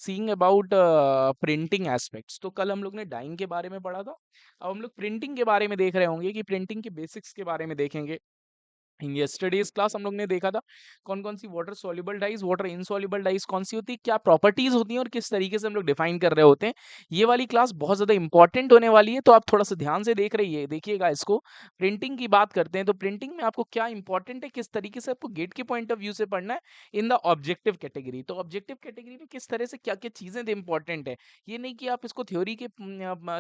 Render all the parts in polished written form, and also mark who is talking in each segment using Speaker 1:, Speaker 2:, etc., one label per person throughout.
Speaker 1: Seeing about printing aspects. तो कल हम लोग ने डाइंग के बारे में पढ़ा था। अब हम लोग प्रिंटिंग के बारे में देख रहे होंगे कि प्रिंटिंग के बेसिक्स के बारे में देखेंगे। इन यस्टरडेज क्लास हम लोग ने देखा था कौन कौन सी water soluble dyes, water insoluble dyes कौन सी होती है, क्या प्रॉपर्टीज होती हैं और किस तरीके से हम लोग डिफाइन कर रहे होते हैं। ये वाली क्लास बहुत ज्यादा इंपॉर्टेंट होने वाली है, तो आप थोड़ा सा ध्यान से देख रहिए, देखिएगा इसको। प्रिंटिंग की बात करते हैं तो प्रिंटिंग में आपको क्या इंपॉर्टेंट है, किस तरीके से आपको गेट के पॉइंट ऑफ व्यू से पढ़ना है इन द ऑब्जेक्टिव कैटेगरी। तो ऑब्जेक्टिव कैटेगरी में किस तरह से क्या क्या चीजें इंपॉर्टेंट है, ये नहीं कि आप इसको थ्योरी के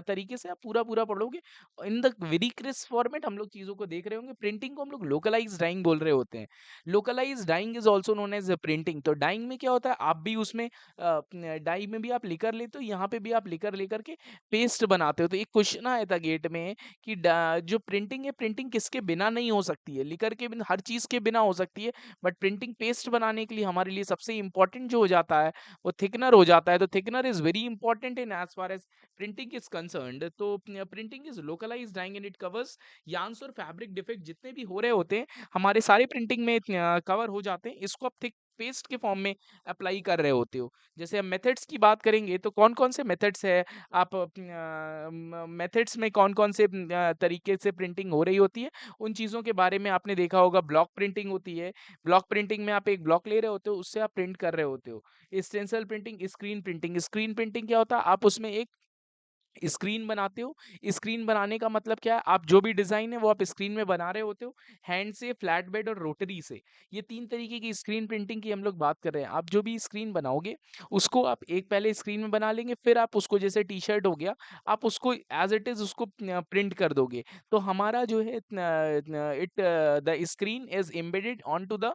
Speaker 1: तरीके से आप पूरा पूरा पढ़ोगे। In the very crisp format हम लोग चीजों को देख रहे होंगे। प्रिंटिंग को हम लोग लोकलाइज डाइंग बोल रहे होते हैं। Localize dyeing is also known as printing. तो डाइंग में क्या होता है, आप भी उसमें डाई में भी आप लिकर लेते हो, यहाँ पे भी आप लिकर लेकर के पेस्ट बनाते हो। तो एक क्वेश्चन आया था गेट में कि जो प्रिंटिंग है, प्रिंटिंग किसके बिना नहीं हो सकती है, लिकर के बिना, हर चीज के बिना हो सकती है, बट प्रिंटिंग पेस्ट बनाने के लिए हमारे लिए सबसे इंपॉर्टेंट जो हो जाता है वो थिकनर हो जाता है। तो thickener is very important in as far as printing is concerned. तो printing is localised dyeing and it covers yarns और फैब्रिक डिफेक्ट जितने भी हो रहे होते हैं हमारे सारे प्रिंटिंग में कवर हो जाते हैं। इसको आप थिक पेस्ट के फॉर्म में अप्लाई कर रहे होते हो। जैसे हम मेथड्स की बात करेंगे तो कौन कौन से मेथड्स है, आप मेथड्स में कौन कौन से तरीके से प्रिंटिंग हो रही होती है, उन चीज़ों के बारे में आपने देखा होगा। ब्लॉक प्रिंटिंग होती है। ब्लॉक प्रिंटिंग में आप एक ब्लॉक ले रहे होते हो, उससे आप प्रिंट कर रहे होते हो। Stencil printing, screen printing. Screen printing क्या होता है, आप उसमें एक स्क्रीन बनाते हो। स्क्रीन बनाने का मतलब क्या है, आप जो भी डिजाइन है वो आप स्क्रीन में बना रहे होते हो, हैंड से, फ्लैट बेड और रोटरी से। ये तीन तरीके की स्क्रीन प्रिंटिंग की हम लोग बात कर रहे हैं। आप जो भी स्क्रीन बनाओगे उसको आप एक पहले स्क्रीन में बना लेंगे, फिर आप उसको, जैसे टी शर्ट हो गया, आप उसको एज इट इज उसको प्रिंट कर दोगे। तो हमारा जो है it the screen is embedded on to the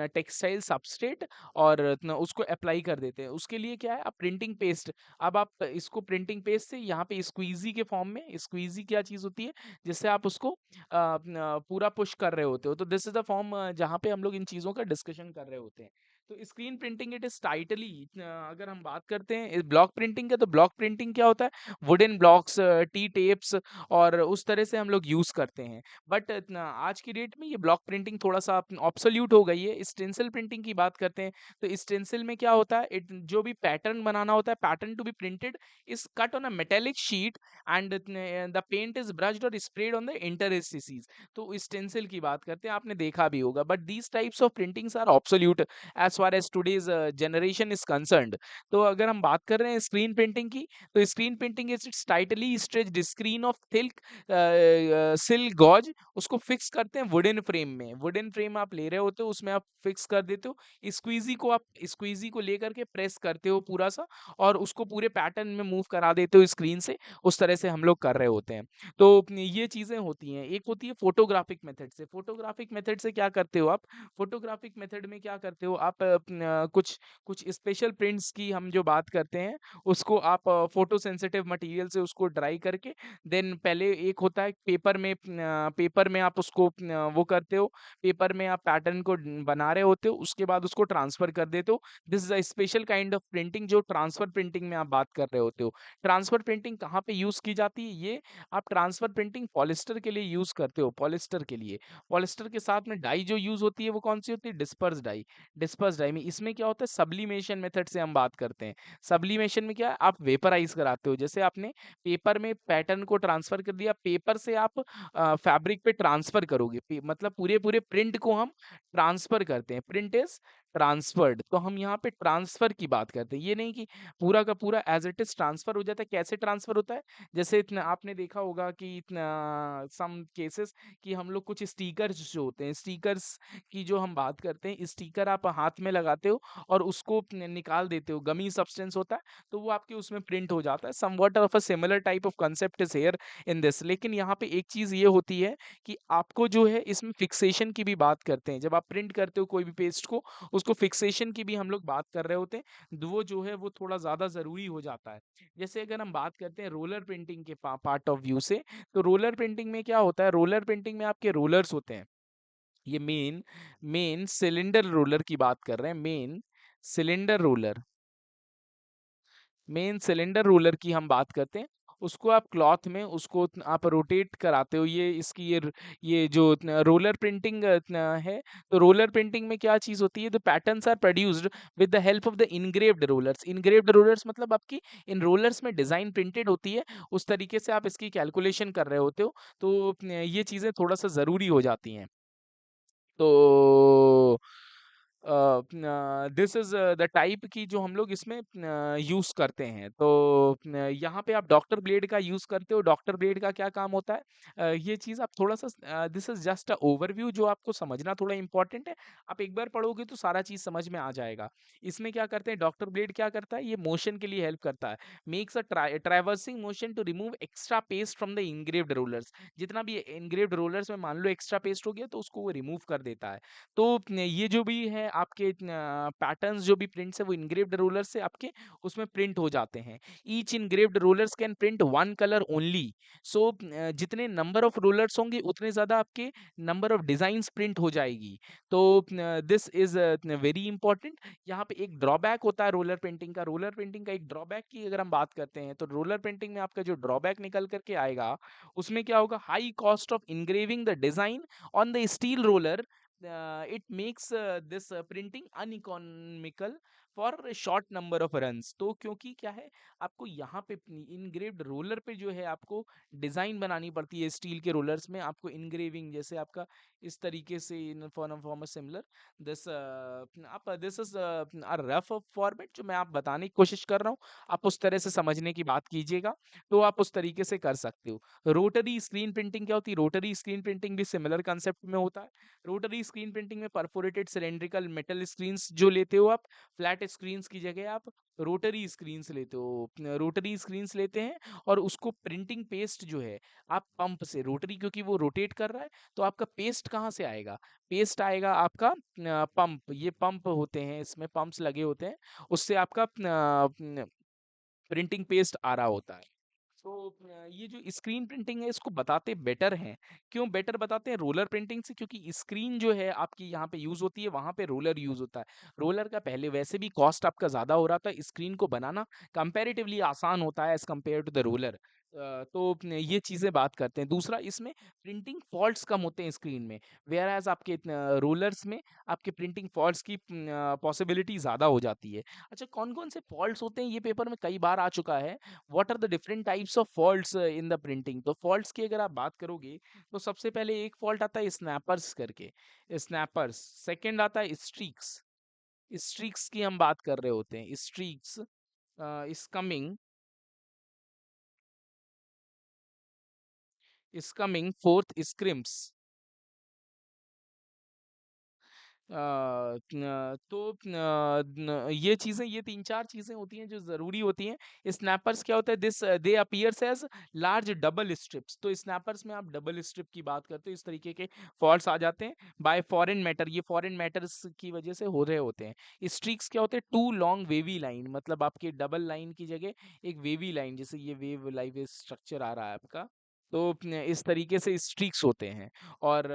Speaker 1: textile substrate, और उसको अप्लाई कर देते हैं। उसके लिए क्या है, आप प्रिंटिंग पेस्ट, अब आप इसको प्रिंटिंग पेज से यहाँ पे स्क्वीजी के फॉर्म में, स्क्वीजी क्या चीज होती है जिससे आप उसको पूरा पुश कर रहे होते हो। तो दिस इज द फॉर्म जहाँ पे हम लोग इन चीजों का डिस्कशन कर रहे होते हैं। तो screen printing it is tightly, अगर हम बात करते हैं ब्लॉक प्रिंटिंग का, तो ब्लॉक प्रिंटिंग क्या होता है, वुडन ब्लॉक्स, टी टेप्स और उस तरह से हम लोग यूज करते हैं। बट आज की डेट में ये ब्लॉक प्रिंटिंग थोड़ा सा ऑब्सोल्यूट हो गई है। स्टेंसिल प्रिंटिंग की बात करते हैं तो स्टेंसिल में क्या होता है, जो भी पैटर्न बनाना होता है, pattern to be printed is cut on a metallic sheet and the paint is brushed or sprayed on the interstices। तो stencil की बात करते हैं, आपने देखा भी होगा, but these types of printings are obsolete as far as today's generation is concerned। तो अगर हम बात कर रहे हैं स्क्रीन प्रिंटिंग की, तो screen printing is it's tightly stretched screen of thick silk gauze, उसको फिक्स करते हैं वुडन फ्रेम में। वुडन फ्रेम आप ले रहे होते हो, उसमें आप फिक्स कर देते हो। स्क्वीजी को आप, स्क्वीजी को लेकर के प्रेस करते हो पूरा सा, और उसको पूरे पैटर्न में मूव करा देते हो स्क्रीन से। उस तरह से हम लोग कर रहे होते हैं। तो ये चीजें होती हैं। एक होती है फोटोग्राफिक मेथड से। फोटोग्राफिक मेथड से क्या करते हो आप, फोटोग्राफिक मेथड में क्या करते हो आप, कुछ कुछ स्पेशल प्रिंट्स की हम जो बात करते हैं, उसको आप फोटो सेंसिटिव मटेरियल से उसको ड्राई करके, देन पहले एक होता है पेपर में, पेपर में आप उसको वो करते हो, पेपर में आप पैटर्न को बना रहे होते हो, उसके बाद उसको ट्रांसफर कर देते हो। This is a special kind of printing जो ट्रांसफर प्रिंटिंग में आप बात कर रहे होते हो। ट्रांसफर प्रिंटिंग कहाँ पे यूज की जाती है, ये आप ट्रांसफर प्रिंटिंग पॉलिस्टर के लिए यूज करते हो। पॉलिस्टर के लिए, पॉलिस्टर के साथ में डाई जो यूज होती है वो कौन सी होती है, डिस्पर्स डाई। डिस्पर्स डाई में इसमें क्या होता है, सब्लिमेशन मेथड से हम बात करते हैं। सब्लिमेशन में क्या है, आप वेपराइज कराते हो। जैसे आपने पेपर में पैटर्न को ट्रांसफर कर दिया, पेपर से आप फैब्रिक पे ट्रांसफर करोगे, मतलब पूरे पूरे प्रिंट को हम ट्रांसफर करते हैं। Print is transferred. तो हम यहाँ पे ट्रांसफर की बात करते हैं, ये नहीं कि पूरा का पूरा एज इट इज ट्रांसफर हो जाता है। कैसे ट्रांसफर होता है, जैसे इतना आपने देखा होगा कि इतना सम केसेस कि हम लोग कुछ स्टिकर्स जो होते हैं, स्टिकर्स की जो हम बात करते हैं, स्टिकर आप हाथ में लगाते हो और उसको निकाल देते हो, गमी सब्सटेंस होता है, तो वो आपके उसमें प्रिंट हो जाता है। Somewhat of a similar type of concept is here in this. लेकिन यहाँ पे एक चीज ये होती है कि आपको जो है इसमें फिक्सेशन की भी बात करते हैं। जब आप प्रिंट करते हो कोई भी पेस्ट को, उसको फिक्सेशन की भी हम लोग बात कर रहे होते हैं, वो जो है वो थोड़ा ज़्यादा ज़रूरी हो जाता है। जैसे अगर हम बात करते हैं रोलर प्रिंटिंग के पार्ट ऑफ व्यू से, तो रोलर प्रिंटिंग में क्या होता है, रोलर प्रिंटिंग में आपके रोलर्स होते हैं। ये मेन मेन सिलेंडर रोलर की बात कर रहे हैं, main cylinder roller, main cylinder roller की हम बात करते हैं। उसको आप क्लॉथ में उसको आप रोटेट कराते हो। ये इसकी ये जो रोलर प्रिंटिंग है, तो रोलर प्रिंटिंग में क्या चीज़ होती है, the patterns are produced with the help of the engraved rollers. Engraved rollers मतलब आपकी इन रोलर्स में डिज़ाइन प्रिंटेड होती है, उस तरीके से आप इसकी कैलकुलेशन कर रहे होते हो, तो ये चीज़ें थोड़ा-सा ज़रूरी हो जाती हैं। तो दिस इज़ द टाइप की जो हम लोग इसमें यूज़ करते हैं। तो यहाँ पे आप डॉक्टर ब्लेड का यूज़ करते हो। डॉक्टर ब्लेड का क्या काम होता है? ये चीज़ आप थोड़ा-सा this is just a overview जो आपको समझना थोड़ा इम्पोर्टेंट है। आप एक बार पढ़ोगे तो सारा चीज़ समझ में आ जाएगा। इसमें क्या करते हैं, डॉक्टर ब्लेड क्या करता है? ये मोशन के लिए हेल्प करता है। Makes a traversing motion to remove extra paste from the engraved rollers. जितना भी एन्ग्रेव्ड रोलर्स में मान लो एक्स्ट्रा पेस्ट हो गया तो उसको वो रिमूव कर देता है। तो ये जो भी है आपके पैटर्न्स जो भी प्रिंट्स है वो इनग्रेव्ड रोलर से आपके उसमें प्रिंट हो जाते हैं। Each engraved rollers can print one colour only. So जितने नंबर ऑफ रोलर्स होंगे उतने ज़्यादा आपके नंबर ऑफ डिज़ाइंस प्रिंट हो जाएगी। तो दिस इज़ वेरी इंपॉर्टेंट। यहाँ पे एक ड्रॉबैक होता है रोलर पेंटिंग का। रोलर पेंटिंग का एक ड्रॉबैक की अगर हम बात करते हैं तो रोलर पेंटिंग में आपका जो ड्रॉबैक निकल करके आएगा उसमें क्या होगा, high cost of engraving the design on the steel roller. It makes this printing uneconomical for a short number of runs। तो क्योंकि क्या है, आपको यहाँ पे इनग्रेव्ड रोलर पे जो है आपको डिज़ाइन बनानी पड़ती है। स्टील के रोलर्स में आपको इनग्रेविंग जैसे आपका इस तरीके से इन फॉर्म सिमिलर दिस आप this is a rough format जो मैं आप बताने की कोशिश कर रहा हूँ। आप उस तरह से समझने की बात कीजिएगा तो आप उस तरीके से कर सकते हो। रोटरी स्क्रीन प्रिंटिंग क्या होती है? रोटरी स्क्रीन प्रिंटिंग भी सिमिलर कंसेप्ट में होता है। रोटरी स्क्रीन प्रिंटिंग में परफोरेटेड सिलेंड्रिकल मेटल स्क्रीन्स जो लेते हो आप, फ्लैट स्क्रीन्स की जगह आप रोटरी स्क्रीन्स लेते हो। रोटरी स्क्रीन्स लेते हैं और उसको प्रिंटिंग पेस्ट जो है आप पंप से, रोटरी क्योंकि वो रोटेट कर रहा है तो आपका पेस्ट कहाँ से आएगा? पेस्ट आएगा आपका पंप। ये पंप होते हैं, इसमें पंप्स लगे होते हैं, उससे आपका प्रिंटिंग पेस्ट आ रहा होता है। तो ये जो स्क्रीन प्रिंटिंग है इसको बताते बेटर हैं। क्यों बेटर बताते हैं रोलर प्रिंटिंग से? क्योंकि स्क्रीन जो है आपकी यहाँ पे यूज होती है, वहां पे रोलर यूज होता है। रोलर का पहले वैसे भी कॉस्ट आपका ज्यादा हो रहा था, स्क्रीन को बनाना कंपैरेटिवली आसान होता है as compare to the roller. तो ये चीजें बात करते हैं। दूसरा, इसमें प्रिंटिंग फॉल्ट्स कम होते हैं स्क्रीन में, वेयर एज आपके रोलर्स में आपके प्रिंटिंग फॉल्ट्स की पॉसिबिलिटी ज्यादा हो जाती है। अच्छा, कौन कौन से फॉल्ट्स होते हैं ये पेपर में कई बार आ चुका है। What are the different types of faults in the printing? तो फॉल्ट्स की अगर आप बात करोगे तो सबसे पहले एक फॉल्ट आता है स्नैपर्स करके, स्नैपर्स। सेकंड आता है स्ट्रीक्स, स्ट्रीक्स की हम बात कर रहे होते हैं, streaks is coming, is coming fourth scrims. तो ये चीज़ें, ये 3-4 चीज़ें होती हैं जो ज़रूरी होती हैं। स्नैपर्स क्या होता है? This they appears as large double strips. तो स्नैपर्स में आप डबल स्ट्रिप की बात करते हो, इस तरीके के फॉल्ट्स आ जाते हैं। बाय फॉरेन मैटर, ये फॉरेन मैटर्स की वजह से हो रहे होते हैं। स्ट्रीक्स क्या होते हैं? टू लॉन्ग वेवी लाइन, मतलब आपकी डबल लाइन की जगह एक वेवी लाइन, जैसे ये वेव लाइव स्ट्रक्चर आ रहा है आपका, तो इस तरीके से स्ट्रीक्स होते हैं। और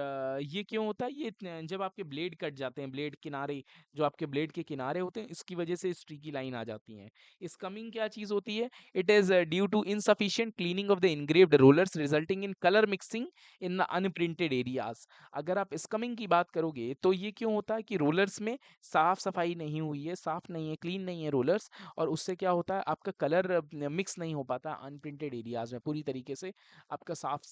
Speaker 1: ये क्यों होता है? ये जब आपके ब्लेड कट जाते हैं, ब्लेड किनारे, जो आपके ब्लेड के किनारे होते हैं, इसकी वजह से स्ट्रीकी लाइन आ जाती हैं। स्कमिंग क्या चीज़ होती है? It is due to insufficient cleaning of the engraved rollers resulting in colour mixing in the unprinted areas. अगर आप स्कमिंग की बात करोगे तो ये क्यों होता है कि रोलर्स में साफ सफाई नहीं हुई है, साफ नहीं है, क्लीन नहीं है रोलर्स, और उससे क्या होता है, आपका कलर मिक्स नहीं हो पाता अनप्रिंटेड एरियाज में पूरी तरीके से, आपका साफ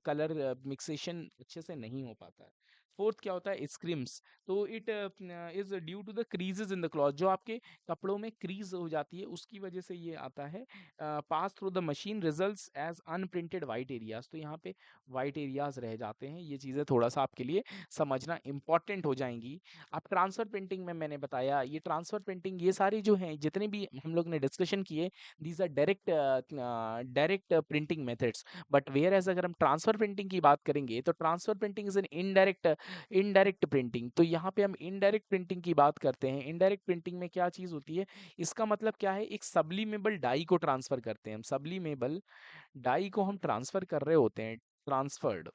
Speaker 1: कलर मिक्सेशन अच्छे से नहीं हो पाता है। फोर्थ क्या होता है? स्क्रिम्स। तो it is due to the creases in the cloth, जो आपके कपड़ों में क्रीज हो जाती है उसकी वजह से ये आता है। Pass through the machine results as unprinted white areas. तो यहाँ पे वाइट एरियाज रह जाते हैं। ये चीज़ें थोड़ा सा आपके लिए समझना इंपॉर्टेंट हो जाएंगी। आप ट्रांसफर प्रिंटिंग में मैंने बताया, ये ट्रांसफर प्रिंटिंग, ये सारी जो हैं जितने भी हम लोग ने डिस्कशन किए, these are direct printing methods. But whereas अगर हम ट्रांसफर प्रिंटिंग की बात करेंगे तो transfer printing is an indirect printing. तो यहाँ पे हम इनडायरेक्ट प्रिंटिंग की बात करते हैं। इनडायरेक्ट प्रिंटिंग में क्या चीज़ होती है? इसका मतलब क्या है? एक सब्लिमेबल डाई को ट्रांसफर करते हैं हम, सब्लिमेबल डाई को हम ट्रांसफर कर रहे होते हैं, ट्रांसफर्ड।